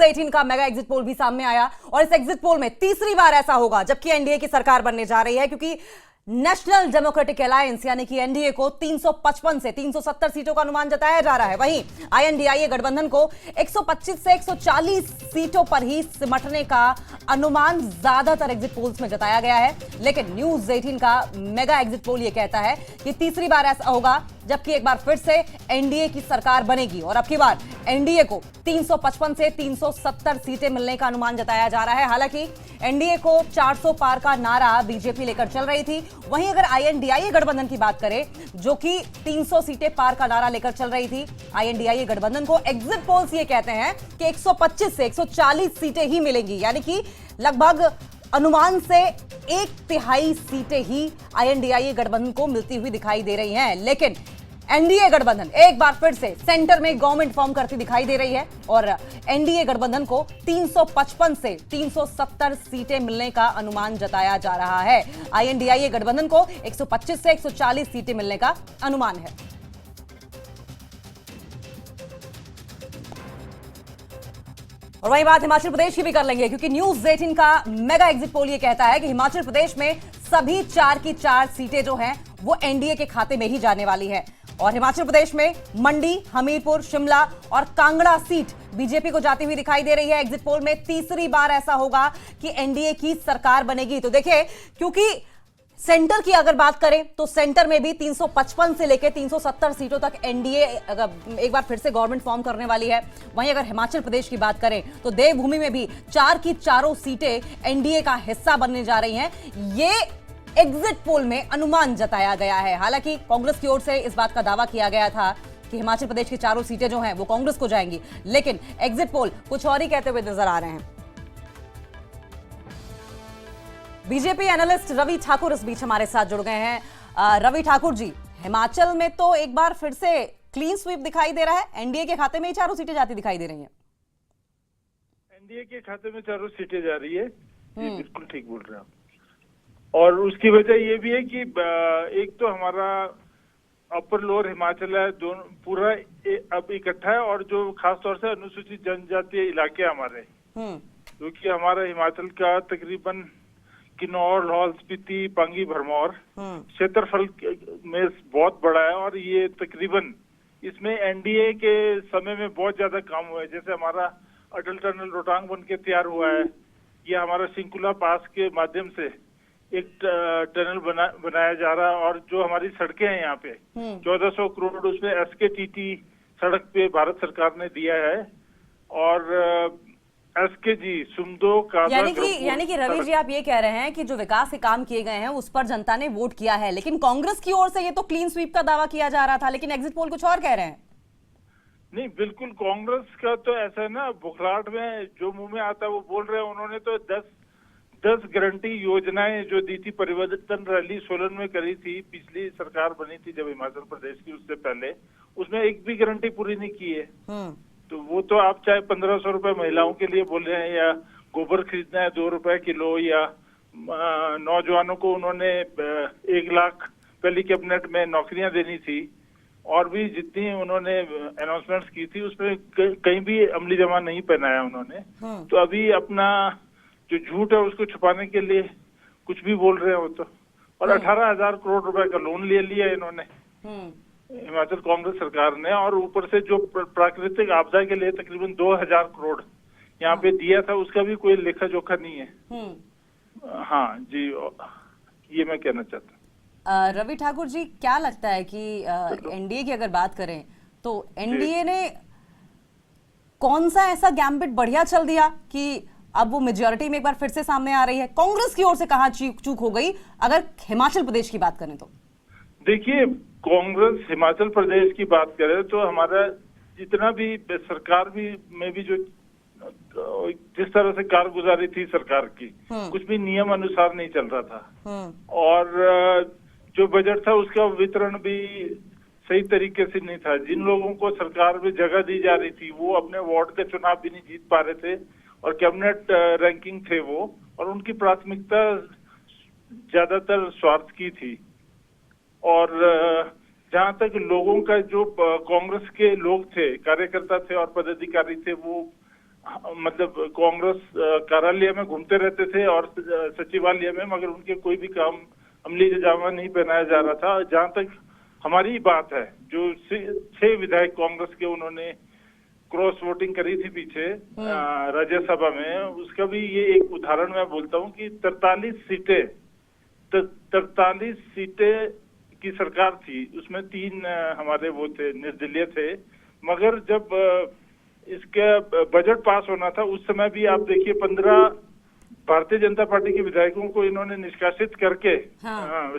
18 का mega exit poll भी सामने आया और इस एग्जिट पोल में तीसरी बार ऐसा होगा जबकि एनडीए की सरकार बनने जा रही है, क्योंकि नेशनल डेमोक्रेटिक अलायंस यानी कि एनडीए को 355 से 370 सीटों का अनुमान जताया जा रहा है। वहीं आईएनडीआईए गठबंधन को 125 से 140 सीटों पर ही सिमटने का अनुमान ज्यादातर एग्जिट पोल्स में जताया गया है। लेकिन न्यूज 18 का मेगा एग्जिट पोल यह कहता है कि तीसरी बार ऐसा होगा जबकि एक बार फिर से एनडीए की सरकार बनेगी और अब की बार एनडीए को 355 से 370 सीटें मिलने का अनुमान जताया जा रहा है। हालांकि एनडीए को 400 पार का नारा बीजेपी लेकर चल रही थी। वहीं अगर आईएनडीआईए गठबंधन की बात करें जो कि 300 सीटें पार का नारा लेकर चल रही थी, आईएनडीआईए गठबंधन को एग्जिट पोल्स ये कहते हैं कि 125 से 140 सीटें ही मिलेंगी, यानी कि लगभग अनुमान से 1/3 सीटें ही आईएनडीआईए गठबंधन को मिलती हुई दिखाई दे रही हैं। लेकिन एनडीए गठबंधन एक बार फिर से सेंटर में गवर्नमेंट फॉर्म करती दिखाई दे रही है और एनडीए गठबंधन को 355 से 370 सीटें मिलने का अनुमान जताया जा रहा है। आईएनडीआईए गठबंधन को 125 से 140 सीटें मिलने का अनुमान है। और वही बात हिमाचल प्रदेश की भी कर लेंगे, क्योंकि न्यूज 18 का मेगा एग्जिट पोल ये कहता है कि हिमाचल प्रदेश में सभी 4 की 4 सीटें जो हैं वो एनडीए के खाते में ही जाने वाली हैं। और हिमाचल प्रदेश में मंडी, हमीरपुर, शिमला और कांगड़ा सीट बीजेपी को जाती हुई दिखाई दे रही है। एग्जिट पोल में तीसरी बार ऐसा होगा कि एनडीए की सरकार बनेगी। तो देखिए, क्योंकि सेंटर की अगर बात करें तो सेंटर में भी 355 से लेकर 370 सीटों तक एनडीए एक बार फिर से गवर्नमेंट फॉर्म करने वाली है। वहीं अगर हिमाचल प्रदेश की बात करें तो देवभूमि में भी 4 की 4 सीटें एनडीए का हिस्सा बनने जा रही हैं। ये एग्जिट पोल में अनुमान जताया गया है। हालांकि कांग्रेस की ओर से इस बात का दावा किया गया था कि हिमाचल प्रदेश की 4 सीटें जो हैं वो कांग्रेस को जाएंगी, लेकिन एग्जिट पोल कुछ और ही कहते हुए नजर आ रहे हैं। बीजेपी एनालिस्ट रवि ठाकुर इस बीच हमारे साथ जुड़ गए हैं। रवि ठाकुर जी, हिमाचल में तो एक बार फिर से क्लीन स्वीप दिखाई दे रहा है, एनडीए के खाते में ही 4 सीटें जाती दिखाई दे रही हैं। एनडीए के खाते में 4 सीटें जा रही है, ये बिल्कुल ठीक बोल रहे हैं। और उसकी वजह ये भी है कि एक तो हमारा अपर लोअर हिमाचल है, दोनों पूरा अब इकट्ठा है, और जो खास तौर से अनुसूचित जनजातीय इलाके हमारे, क्योंकि हमारा हिमाचल का तकरीबन किन्नौर, लाहौल स्पीति, पांगी, भरमौर क्षेत्रफल में बहुत बड़ा है और ये तकरीबन इसमें एनडीए के समय में बहुत ज्यादा काम हुआ है। जैसे हमारा अटल टनल रोहतांग बन के तैयार हुआ है, या हमारा सिंकुला पास के माध्यम से एक टनल बनाया जा रहा है, और जो हमारी सड़कें हैं यहाँ पे 1400 करोड़ उसमें एसकेटीटी सड़क पे भारत सरकार ने दिया है, और एसकेजी सुमदो का यानी कि रवि जी आप ये कह रहे हैं कि जो विकास के काम किए गए हैं उस पर जनता ने वोट किया है, लेकिन कांग्रेस की ओर से ये तो क्लीन स्वीप का दावा किया जा रहा था, लेकिन एग्जिट पोल कुछ और कह रहे हैं। नहीं, बिल्कुल कांग्रेस का तो ऐसा है ना, बुखलाहट में जो मुंह में आता है वो बोल रहे हैं। उन्होंने तो 10 गारंटी योजनाएं जो दी थी, परिवर्तन रैली सोलन में करी थी, पिछली सरकार बनी थी जब हिमाचल प्रदेश की, उससे पहले उसमें एक भी गारंटी पूरी नहीं की है। तो वो तो आप चाहे 1500 रुपए महिलाओं के लिए बोल रहे हैं, या गोबर खरीदना है 2 रुपए किलो, या नौजवानों को उन्होंने 1 लाख पहली कैबिनेट में नौकरियां देनी थी, और भी जितनी उन्होंने अनाउंसमेंट्स की थी उसमें कहीं भी अमली जमा नहीं पहनाया उन्होंने। तो अभी अपना जो झूठ है उसको छुपाने के लिए कुछ भी बोल रहे हो तो। और 18,000 करोड़ रुपए का लोन ले लिया इन्होंने हिमाचल कांग्रेस सरकार ने, और ऊपर से जो प्राकृतिक आपदा के लिए तकरीबन 2000 करोड़ यहाँ पे दिया था, उसका भी कोई लेखा जोखा नहीं है। हाँ जी, ये मैं कहना चाहता हूँ। रवि ठाकुर जी, क्या लगता है कि एनडीए की अगर बात करें तो एनडीए ने कौन सा ऐसा गैम्बिट बढ़िया चल दिया कि अब वो मेजॉरिटी में एक बार फिर से सामने आ रही है? कांग्रेस की ओर से कहां चूक हो गई अगर हिमाचल प्रदेश की बात करें तो? देखिए, कांग्रेस हिमाचल प्रदेश की बात करें तो हमारा जितना भी सरकार भी में भी जो जिस तरह से कारगुजारी थी सरकार की, कुछ भी नियम अनुसार नहीं चल रहा था, और जो बजट था उसका वितरण भी सही तरीके से नहीं था। जिन लोगों को सरकार में जगह दी जा रही थी वो अपने वार्ड के चुनाव भी नहीं जीत पा रहे थे, और कैबिनेट रैंकिंग थे वो, और उनकी प्राथमिकता ज्यादातर स्वार्थ की थी। और जहां तक लोगों का जो कांग्रेस के लोग थे, कार्यकर्ता थे और पदाधिकारी थे, वो मतलब कांग्रेस कार्यालय में घूमते रहते थे और सचिवालय में, मगर उनके कोई भी काम अमली जामा नहीं पहनाया जा रहा था। जहां तक हमारी बात है, जो 6 विधायक कांग्रेस के उन्होंने क्रॉस वोटिंग करी थी पीछे राज्यसभा में, उसका भी ये एक उदाहरण मैं बोलता हूँ कि 43 सीटें की सरकार थी, उसमें 3 हमारे वो थे, निर्दलीय थे। मगर जब इसका बजट पास होना था, उस समय भी आप देखिए 15 भारतीय जनता पार्टी के विधायकों को इन्होंने निष्कासित करके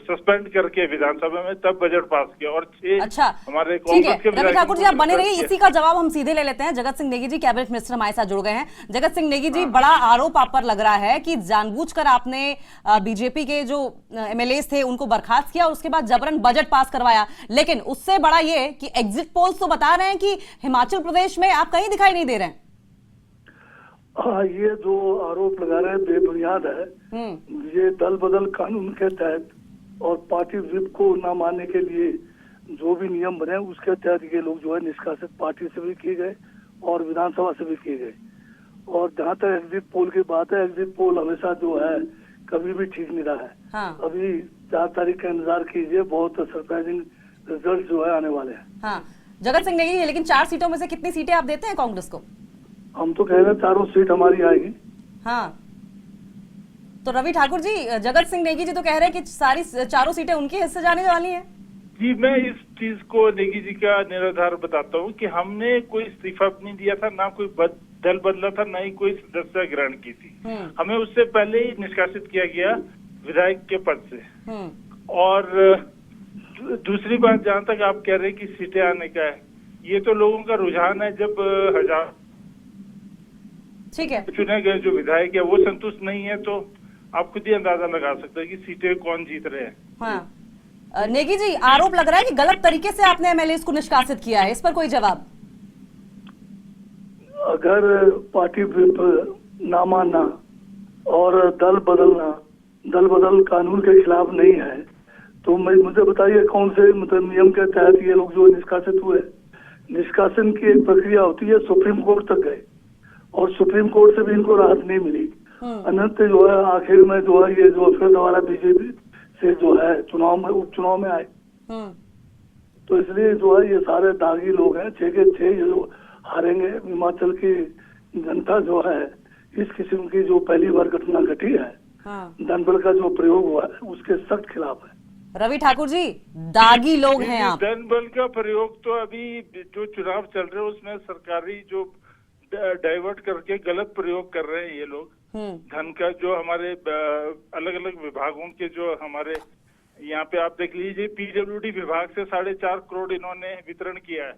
सस्पेंड करके विधानसभा में तब बजट पास किया, और 6 अच्छा, हमारे ठीक है। कांग्रेस के रवि ठाकुर जी आप बने रहिए, इसी का जवाब हम सीधे ले लेते हैं। जगत सिंह नेगी जी कैबिनेट मिनिस्टर हमारे साथ जुड़ गए हैं। जगत सिंह नेगी जी, बड़ा आरोप आप पर लग रहा है कि जानबूझकर आपने बीजेपी के जो एमएलए थे उनको बर्खास्त किया और उसके बाद जबरन बजट पास करवाया। लेकिन उससे बड़ा ये कि एग्जिट पोल्स तो बता रहे हैं कि हिमाचल प्रदेश में आप कहीं दिखाई नहीं दे रहे हैं। हाँ, ये जो आरोप लगा रहे हैं बेबुनियाद है। ये दल बदल कानून के तहत और पार्टी व्हिप को न मानने के लिए जो भी नियम बने उसके तहत ये लोग जो है निष्कासित पार्टी से भी किए गए और विधानसभा से भी किए गए। और जहाँ तक एग्जिट पोल की बात है, एग्जिट पोल हमेशा जो है कभी भी ठीक नहीं रहा है। हाँ। अभी 4 तारीख का इंतजार कीजिए, बहुत सरप्राइजिंग रिजल्ट जो है आने वाले हैं। हाँ, जगत सिंह नेगी, लेकिन 4 सीटों में से कितनी सीटें आप देते हैं कांग्रेस को? हम तो कह रहे हैं 4 सीट हमारी आएगी। हाँ, तो रवि ठाकुर जी, जगत सिंह नेगी जी तो कह रहे हैं कि सारी 4 सीटें उनके हिस्से जाने वाली हैं। जी, मैं इस चीज को नेगी जी का निराधार बताता हूँ कि हमने कोई इस्तीफा नहीं दिया था, ना कोई दल बदला था, ना ही कोई सदस्य ग्रहण की थी। हमें उससे पहले ही निष्कासित किया गया विधायक के पद से। और दूसरी बात, जहाँ तक आप कह रहे हैं कि सीटें आने का है, ये तो लोगों का रुझान है। जब 1000 ठीक है चुने गए जो विधायक है वो संतुष्ट नहीं है, तो आप खुद ही अंदाजा लगा सकते हैं कि सीटें कौन जीत रहे हैं। हाँ, नेगी जी, आरोप लग रहा है कि गलत तरीके से आपने एमएलए को निष्कासित किया है, इस पर कोई जवाब? अगर पार्टी व्हिप ना मानना और दल बदल कानून के खिलाफ नहीं है, तो मुझे बताइए कौन से मतलब नियम के तहत ये लोग जो निष्कासित हुए। निष्कासन की एक प्रक्रिया होती है, सुप्रीम कोर्ट तक गए और सुप्रीम कोर्ट से भी इनको राहत नहीं मिली। अनंत जो है आखिर में जो है ये जो फिर दोबारा बीजेपी से जो है उपचुनाव में आए। तो इसलिए जो है ये सारे दागी लोग हैं, 6 के 6 ये लोग हारेंगे। हिमाचल की जनता जो है इस किस्म की जो पहली बार घटना घटी है, धनबल का जो प्रयोग हुआ है, उसके सख्त खिलाफ है। रवि ठाकुर जी, दागी लोग हैं आप। धनबल का प्रयोग तो अभी जो चुनाव चल रहे हैं उसमें सरकारी जो डाइवर्ट करके गलत प्रयोग कर रहे हैं ये लोग। धन का जो हमारे अलग अलग विभागों के जो हमारे यहाँ पे आप देख लीजिए, पीडब्ल्यूडी विभाग से 4.5 करोड़ इन्होंने वितरण किया है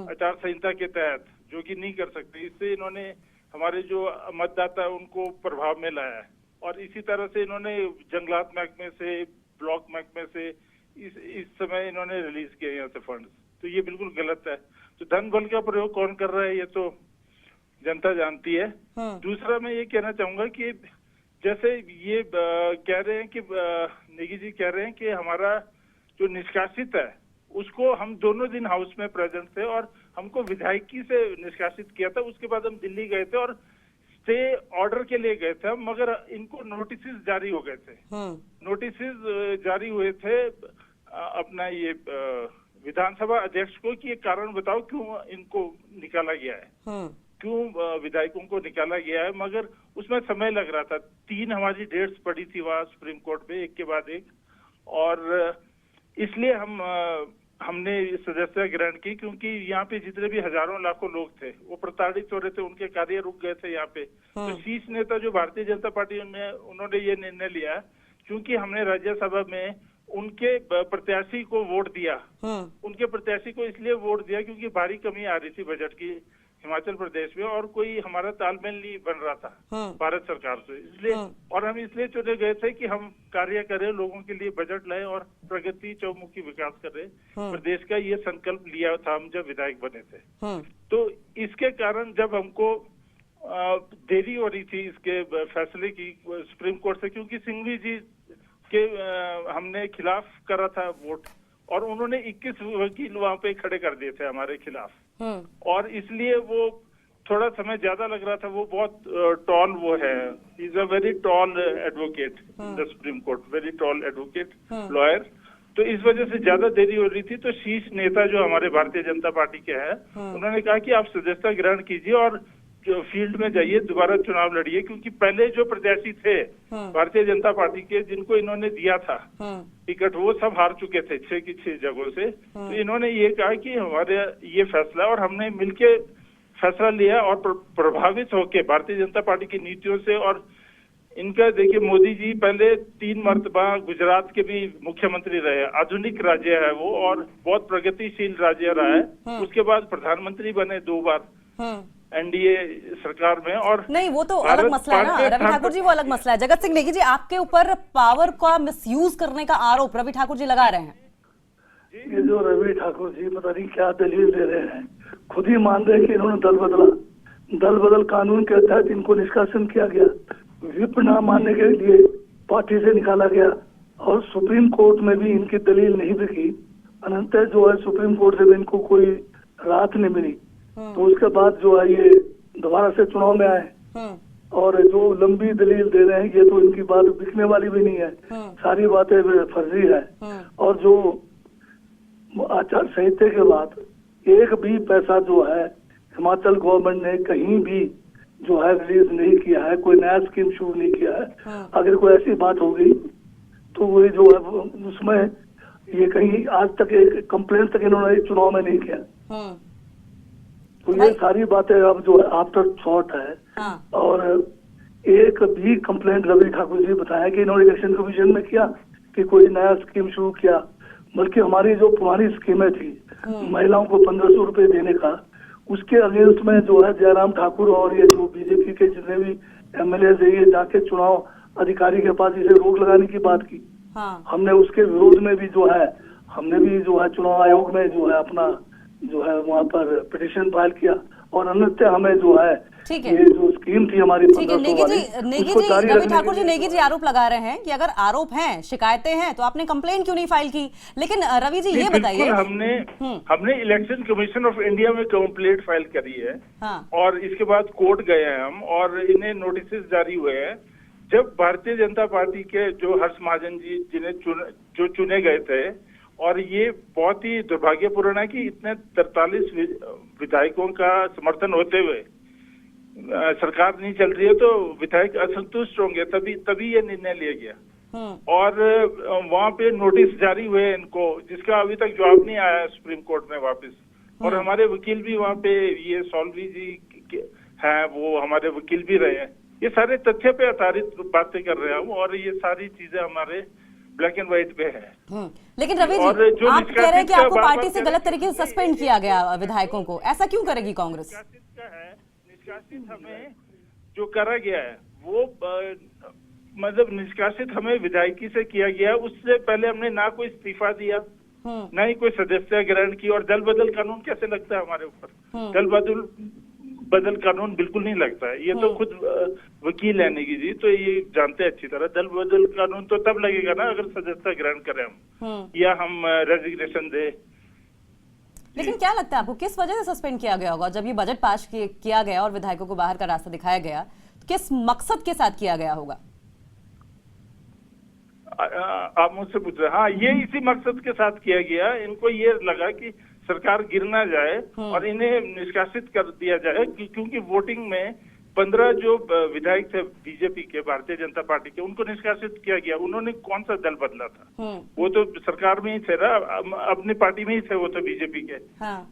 आचार संहिता के तहत, जो कि नहीं कर सकते। इससे इन्होंने हमारे जो मतदाता है उनको प्रभाव में लाया है। और इसी तरह से इन्होंने जंगलात महकमे से, ब्लॉक महकमे से इस समय इन्होंने रिलीज किया यहाँ से फंड। तो ये बिल्कुल गलत है। तो धन बल का प्रयोग कौन कर रहा है ये तो जनता जानती है। दूसरा मैं ये कहना चाहूंगा कि जैसे ये कह रहे हैं कि नेगी जी कह रहे हैं कि हमारा जो निष्कासित है उसको हम दोनों दिन हाउस में प्रेजेंट थे और हमको विधायकी से निष्कासित किया था। उसके बाद हम दिल्ली गए थे और स्टे ऑर्डर के लिए गए थे, मगर इनको नोटिस जारी हो गए थे। नोटिस जारी हुए थे अपना ये विधानसभा अध्यक्ष को कि ये कारण बताओ क्यों इनको निकाला गया है, क्यों विधायकों को निकाला गया है। मगर उसमें समय लग रहा था। 3 हमारी डेट्स पड़ी थी वहां सुप्रीम कोर्ट में, एक के बाद एक, और इसलिए हमने सदस्यता ग्रहण की, क्योंकि यहाँ पे जितने भी हजारों लाखों लोग थे वो प्रताड़ित हो रहे थे, उनके कार्य रुक गए थे यहाँ पे। तो शीर्ष नेता जो भारतीय जनता पार्टी उन्होंने ये निर्णय लिया, क्योंकि हमने राज्यसभा में उनके प्रत्याशी को वोट दिया। उनके प्रत्याशी को इसलिए वोट दिया क्योंकि भारी कमी आ रही थी बजट की हिमाचल प्रदेश में और कोई हमारा तालमेल नहीं बन रहा था भारत सरकार से, इसलिए और हम इसलिए चुने गए थे कि हम कार्य करें, लोगों के लिए बजट लाए और प्रगति चौमुखी विकास करें। प्रदेश का ये संकल्प लिया था हम जब विधायक बने थे। तो इसके कारण जब हमको देरी हो रही थी इसके फैसले की सुप्रीम कोर्ट से, क्योंकि सिंघवी जी के हमने खिलाफ करा था वोट और उन्होंने 21 वकील वहां पे खड़े कर दिए थे हमारे खिलाफ, और इसलिए वो थोड़ा समय ज्यादा लग रहा था। वो बहुत टॉल वो है, is a very toll advocate in the supreme court, very tall advocate lawyer. तो इस वजह से ज्यादा देरी हो रही थी। तो शीर्ष नेता जो हमारे भारतीय जनता पार्टी के हैं, उन्होंने कहा कि आप सदस्यता ग्रहण कीजिए और जो फील्ड में जाइए, दोबारा चुनाव लड़िए, क्योंकि पहले जो प्रत्याशी थे भारतीय जनता पार्टी के, जिनको इन्होंने दिया था टिकट, वो सब हार चुके थे 6 की 6 जगहों से। तो इन्होंने ये कहा कि हमारे ये फैसला, और हमने मिलके फैसला लिया और प्रभावित होके भारतीय जनता पार्टी की नीतियों से। और इनका देखिए, मोदी जी पहले 3 मर्तबा गुजरात के भी मुख्यमंत्री रहे, आधुनिक राज्य है वो और बहुत प्रगतिशील राज्य रहा है। उसके बाद प्रधानमंत्री बने 2 बार एनडीए सरकार में। और नहीं, वो तो अलग मसला है ना रवि ठाकुर जी, वो अलग मसला है। जगत सिंह नेगी जी, आपके ऊपर पावर का मिसयूज करने का आरोप रवि ठाकुर जी लगा रहे हैं। ये जो रवि ठाकुर जी पता नहीं क्या दलील दे रहे हैं, खुद ही मान रहे हैं कि इन्होंने दल बदला। दल बदल कानून के तहत इनको निष्कासन किया गया, व्हिप ना मानने के लिए पार्टी से निकाला गया, और सुप्रीम कोर्ट में भी इनकी दलील नहीं बिकी। अनंत जो है सुप्रीम कोर्ट से भी इनको कोई राहत नहीं मिली। तो उसके बाद जो है ये दोबारा से चुनाव में आए, और जो लंबी दलील दे रहे हैं, ये तो इनकी बात बिकने वाली भी नहीं है, सारी बातें फर्जी है। और जो आचार संहिता के बाद एक भी पैसा जो है हिमाचल गवर्नमेंट ने कहीं भी जो है रिलीज नहीं किया है, कोई नया स्कीम शुरू नहीं किया है। अगर कोई ऐसी बात होगी तो वही जो है उसमें ये कहीं आज तक एक कंप्लेन तक इन्होंने चुनाव में नहीं किया। तो ये सारी बातें अब जो है आफ्टर थॉट है। और एक भी कंप्लेंट रवि ठाकुर जी बताया कि इन्होंने इलेक्शन कमीशन में किया कि कोई नया स्कीम शुरू किया, बल्कि हमारी जो पुरानी स्कीमें थी महिलाओं को 1500 रुपए देने का, उसके अगेंस्ट में जो है जयराम ठाकुर और ये जो बीजेपी के जितने भी एमएलए है, ये जाके चुनाव अधिकारी के पास इसे रोक लगाने की बात की। हमने उसके विरोध में भी जो है, हमने भी जो है चुनाव आयोग में जो है अपना जो है वहाँ पर पिटिशन फाइल किया। और अन्यथा हमें जो है ये जो स्कीम थी हमारी, ठीक है नेगी जी, रवि ठाकुर जी नेगी जी आरोप लगा रहे हैं कि अगर आरोप हैं, शिकायतें हैं, तो आपने कंप्लेंट क्यों नहीं फाइल की? लेकिन रवि जी ये बताइए, हमने इलेक्शन कमीशन ऑफ इंडिया में कंप्लेंट फाइल करी है। और इसके बाद कोर्ट गए हैं हम, और इन्हें नोटिस जारी हुए हैं। जब भारतीय जनता पार्टी के जो हर्ष महाजन जी जिन्हें जो चुने गए थे, और ये बहुत ही दुर्भाग्यपूर्ण है कि इतने 43 विधायकों का समर्थन होते हुए सरकार नहीं चल रही है, तो विधायक असंतुष्ट होंगे, तभी ये निर्णय लिया गया। और वहाँ पे नोटिस जारी हुए इनको, जिसका अभी तक जवाब नहीं आया सुप्रीम कोर्ट में वापस। और हमारे वकील भी वहाँ पे, ये सॉल्वी जी हैं, वो हमारे वकील भी रहे हैं। ये सारे तथ्य पे आधारित बातें कर रहे हैं, और ये सारी चीजें हमारे ब्लैक एंड व्हाइट पे है। लेकिन रवि जी, आप कह रहे हैं कि आपको पार्टी से गलत तरीके से सस्पेंड किया गया विधायकों को, ऐसा क्यों करेगी कांग्रेस? निष्कासित हमें जो करा गया है वो मतलब निष्कासित हमें विधायकी से किया गया। उससे पहले हमने ना कोई इस्तीफा दिया, ना ही कोई सदस्यता ग्रहण की। और दल बदल कानून कैसे लगता है हमारे ऊपर? दल बदल कानून बिल्कुल नहीं लगता है। ये तो खुद वकील है नेगी जी, तो ये जानते हैं अच्छी तरह। दल बदल कानून तो तब लगेगा ना अगर सदस्यता ग्रहण करें हम, या हम रेजिग्नेशन दे। लेकिन क्या लगता है आपको, किस वजह से सस्पेंड किया गया होगा? जब ये बजट पास किया गया और विधायकों को बाहर का रास्ता दिखाया गया, तो किस मकसद के साथ किया गया होगा? आप मुझसे पूछ रहे हैं? हाँ, ये इसी मकसद के साथ किया गया। इनको ये लगा कि सरकार गिर ना जाए और इन्हें निष्कासित कर दिया जाए, क्योंकि वोटिंग में 15 जो विधायक थे बीजेपी के, भारतीय जनता पार्टी के, उनको निष्कासित किया गया। उन्होंने कौन सा दल बदला था? वो तो सरकार में ही थे ना, अपनी पार्टी में ही थे वो तो बीजेपी के।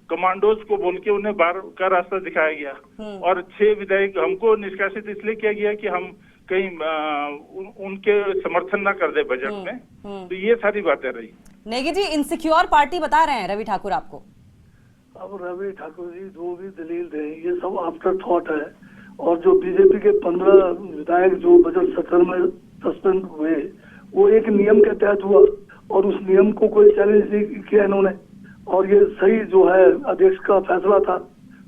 कमांडोज को बोल के उन्हें बाहर का रास्ता दिखाया गया। और 6 विधायक हमको निष्कासित इसलिए किया गया कि हम कहीं उनके समर्थन ना कर दे बजट में। तो ये सारी बातें रही। नेगी जी, इनसिक्योर पार्टी बता रहे हैं रवि ठाकुर आपको। अब रवि ठाकुर जी जो भी दलील दे, ये सब आफ्टर थॉट है। और जो बीजेपी के 15 विधायक जो बजट सत्र में सस्पेंड हुए, वो एक नियम के तहत हुआ, और उस नियम को कोई चैलेंज नहीं किया इन्होंने। और ये सही जो है अध्यक्ष का फैसला था,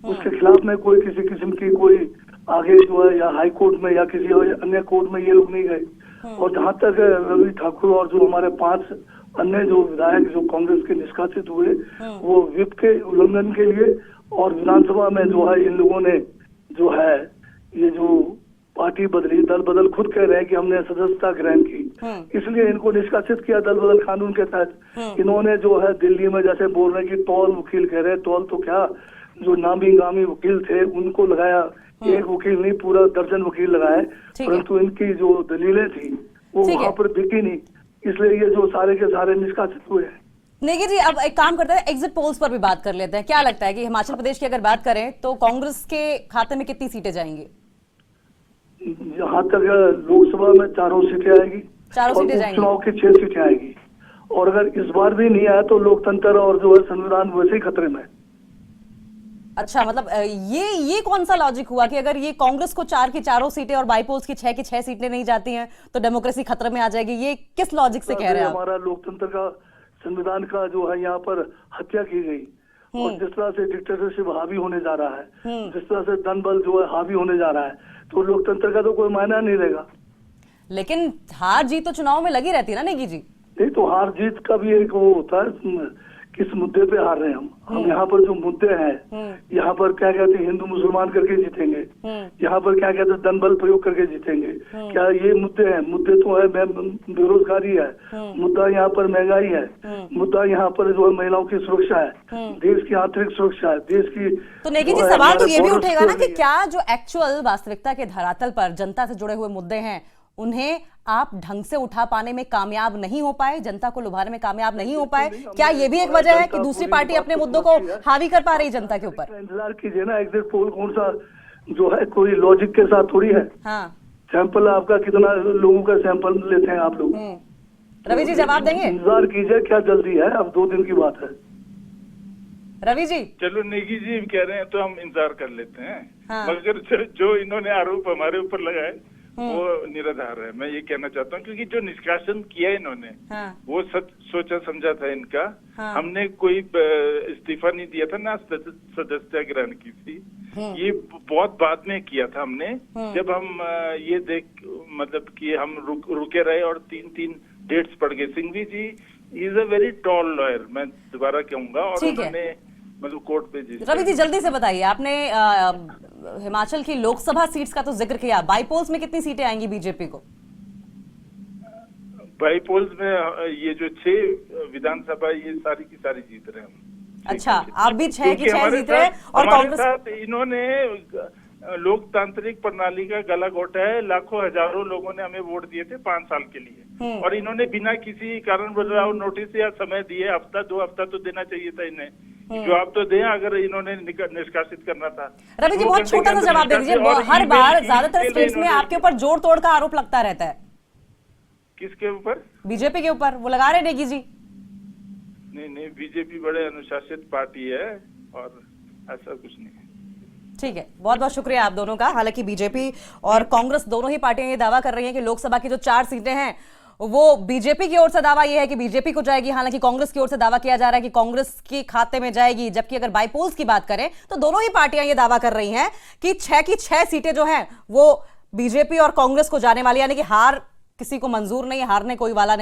उसके खिलाफ में कोई किसी किस्म की कोई आगे जो है या हाई कोर्ट में या किसी अन्य कोर्ट में ये लोग नहीं गए। और जहाँ तक रवि ठाकुर और जो हमारे 5 अन्य जो विधायक जो कांग्रेस के निष्कासित हुए, वो व्हिप के उल्लंघन के लिए और विधानसभा में जो है इन लोगों ने जो है ये जो पार्टी बदली, दल बदल खुद कह रहे हैं कि हमने सदस्यता ग्रहण की, इसलिए इनको निष्कासित किया दल बदल कानून के तहत। इन्होंने जो है दिल्ली में जैसे बोल रहे हैं कि टॉल वकील कह रहे हैं, टॉल तो क्या, जो नामी गामी वकील थे उनको लगाया, एक वकील नहीं पूरा दर्जन वकील लगाए, परंतु इनकी जो दलीलें थी वो वहां पर बिकी नहीं, इसलिए ये जो सारे के सारे निष्कासित हुए हैं। नेगी जी, अब एक काम करते हैं, एग्जिट पोल्स पर भी बात कर लेते हैं। क्या लगता है कि हिमाचल प्रदेश की अगर बात करें तो कांग्रेस के खाते में कितनी सीटें जाएंगी? जहाँ तक लोकसभा में 4 सीटें आएगी, 4 सीटें जाएंगी, चुनाव की 6 सीटें आएगी, और अगर इस बार भी नहीं आया तो लोकतंत्र और जो है संविधान वैसे ही खतरे में। अच्छा, मतलब ये कौन सा लॉजिक हुआ कि अगर ये कांग्रेस को 4 की 4 सीटें और बाईपोल्स की 6 सीटें नहीं जाती हैं तो डेमोक्रेसी खतरे में आ जाएगी? ये किस लॉजिक से कह रहे हैं आप? हमारा लोकतंत्र का, संविधान का जो है यहाँ पर हत्या की गई, और जिस तरह से डिक्टेटरशिप हावी होने जा रहा है, जिस तरह से दन बल जो है हावी होने जा रहा है, तो लोकतंत्र का तो कोई मायना नहीं रहेगा। लेकिन हार जीत तो चुनाव में लगी रहती है ना नेगी जी? नहीं तो हार जीत का भी एक वो होता है, किस मुद्दे पे हार रहे हैं हम यहाँ पर जो मुद्दे हैं, यहाँ पर क्या कहते हैं हिंदू मुसलमान करके जीतेंगे, यहाँ पर क्या कहते हैं दन बल प्रयोग करके जीतेंगे, क्या ये मुद्दे हैं? मुद्दे तो है बेरोजगारी है, मुद्दा यहाँ पर महंगाई है, मुद्दा यहाँ पर जो है महिलाओं की सुरक्षा है, देश की आंतरिक सुरक्षा है, देश की। तो नेगी जी, सवाल तो ये भी उठेगा ना कि क्या जो एक्चुअल वास्तविकता के धरातल पर जनता से जुड़े हुए मुद्दे हैं उन्हें आप ढंग से उठा पाने में कामयाब नहीं हो पाए, जनता को लुभाने में कामयाब नहीं हो पाए? क्या ये भी एक वजह है कि दूसरी पार्टी अपने मुद्दों को हावी कर पा रही जनता के ऊपर? इंतजार कीजिए ना, एग्जिट पोल कौन सा जो है कोई लॉजिक के साथ थोड़ी है। हाँ, सैंपल आपका कितना लोगों का सैंपल लेते हैं आप लोग? रवि जी जवाब देंगे? इंतजार कीजिए, क्या जल्दी है, अब 2 दिन की बात है। रवि जी, चलो नेगी जी कह रहे हैं तो हम इंतजार कर लेते हैं। हाँ। मगर जो इन्होंने आरोप हमारे ऊपर लगाए वो निराधार है, मैं ये कहना चाहता हूँ, क्योंकि जो निष्कासन किया इन्होंने वो सच सोचा समझा था इनका। हमने कोई इस्तीफा नहीं दिया था, ना सदस्यता ग्रहण की थी, ये बहुत बाद में किया था हमने, जब हम ये देख मतलब कि हम रुके रहे और 3 डेट्स पड़ गए। Singhvi ji is a very tall lawyer, मैं दोबारा कहूंगा, और उन्होंने मतलब कोर्ट पे जी। रवि जी जल्दी से बताइए, आपने हिमाचल की लोकसभा सीट्स का तो जिक्र किया, बाईपोल्स में कितनी सीटें आएंगी बीजेपी को? बाईपोल्स में ये जो 6 विधानसभा ये सारी की सारी जीत रहे हैं। अच्छा, आप भी 6 की 6 जीत रहे हैं और कांग्रेस? इन्होंने लोकतांत्रिक प्रणाली का गला घोटा है, लाखों हजारों लोगों ने हमें वोट दिए थे 5 साल के लिए, और इन्होंने बिना किसी कारण बताओ नोटिस या समय दिए, हफ्ता 2 हफ्ता तो देना चाहिए था इन्हें, जवाब तो दें अगर इन्होंने निष्कासित करना था। रवि जी बहुत छोटा सा जवाब दे दीजिए, हर बार ज्यादातर स्टेट्स में आपके ऊपर जोड़ तोड़ का आरोप लगता रहता है। किसके ऊपर? बीजेपी के ऊपर, वो लगा रहे नेगी जी। नहीं, बीजेपी बड़े अनुशासित पार्टी है और ऐसा कुछ नहीं है। ठीक है, बहुत बहुत शुक्रिया आप दोनों का। हालांकि बीजेपी और कांग्रेस दोनों ही पार्टियां ये दावा कर रही हैं कि लोकसभा की जो 4 सीटें हैं वो बीजेपी की ओर से दावा ये है कि बीजेपी को जाएगी, हालांकि कांग्रेस की ओर से दावा किया जा रहा है कि कांग्रेस के खाते में जाएगी। जबकि अगर बाईपोल्स की बात करें तो दोनों ही पार्टियां ये दावा कर रही हैं कि 6 की 6 सीटें जो हैं वो बीजेपी और कांग्रेस को जाने वाली, यानी कि हार किसी को मंजूर नहीं, हारने कोई वाला